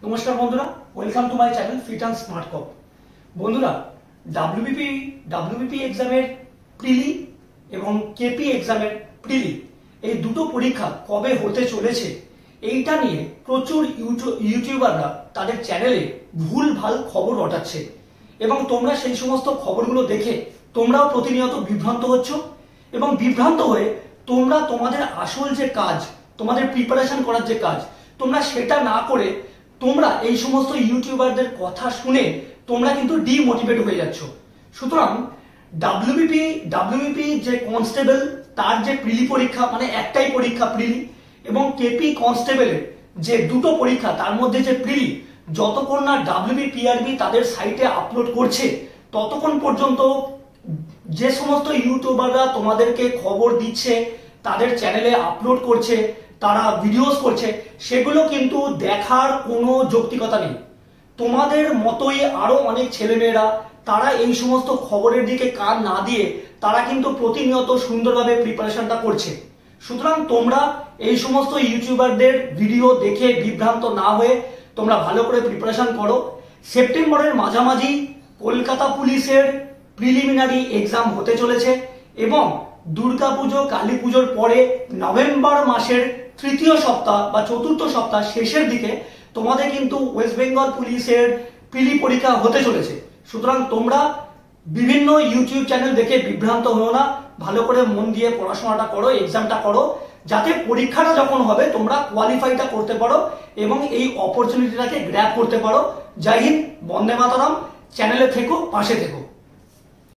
নমস্কার বন্ধুরা, welcome to my channel fit and smart cop. বন্ধুরা, ডাব্লিউবিপি এক্সামের প্রিলি এবং কেপি এক্সামের প্রিলি এই দুটো পরীক্ষা কবে হতে চলেছে এইটা নিয়ে প্রচুর ইউটিউবাররা তাদের চ্যানেলে ভুলভাল খবর রটাচ্ছে এবং তোমরা সেই সমস্ত খবরগুলো দেখে তোমরাও প্রতিনিয়ত বিভ্রান্ত হচ্ছ এবং বিভ্রান্ত হয়ে তোমরা তোমাদের আসল যে কাজ, তোমাদের প্রিপারেশন করার যে কাজ, তোমরা সেটা না করে তোমরা এই সমস্ত ইউটিউবারদের কথা শুনে তোমরা কিন্তু ডিমোটিভেট হয়ে যাচ্ছ। সুতরাং ডাব্লিউবিপি যে কনস্টেবল তার যে প্রিলি পরীক্ষা, মানে একটাই পরীক্ষা প্রিলি, এবং কেপি কনস্টেবলের যে দুটো পরীক্ষা তার মধ্যে যে প্রিলি, যতক্ষণ না ডাব্লিউবিপিআরবি তাদের সাইটে আপলোড করছে ততক্ষণ পর্যন্ত যে সমস্ত ইউটিউবাররা তোমাদেরকে খবর দিচ্ছে, তাদের চ্যানেলে আপলোড করছে, তারা ভিডিওস করছে, সেগুলো কিন্তু দেখার কোনো যৌক্তিকতা নেই। তোমাদের মতোই আরো অনেক ছেলেমেয়েরা তারা এই সমস্ত খবরের দিকে কান না দিয়ে তারা কিন্তু প্রতিনিয়ত সুন্দরভাবে প্রিপারেশনটা করছে। সুতরাং তোমরা এই সমস্ত ইউটিউবারদের ভিডিও দেখে বিভ্রান্ত না হয়ে তোমরা ভালো করে প্রিপারেশন করো। সেপ্টেম্বরের মাঝামাঝি কলকাতা পুলিশের প্রিলিমিনারি এক্সাম হতে চলেছে এবং দুর্গাপুজো কালী পুজোর পরে নভেম্বর মাসের তৃতীয় সপ্তাহ বা চতুর্থ সপ্তাহ শেষের দিকে তোমাদের কিন্তু ওয়েস্ট বেঙ্গল পুলিশের প্রিলি পরীক্ষা হতে চলেছে। সুতরাং তোমরা বিভিন্ন ইউটিউব চ্যানেল দেখে বিভ্রান্ত হও না, ভালো করে মন দিয়ে পড়াশোনাটা করো, এক্সামটা করো, যাতে পরীক্ষাটা যখন হবে তোমরা কোয়ালিফাইটা করতে পারো এবং এই অপরচুনিটিটাকে গ্র্যাব করতে পারো। জয় হিন্দ, বন্দে মাতরম। চ্যানেলে থেকো, পাশে থেকো।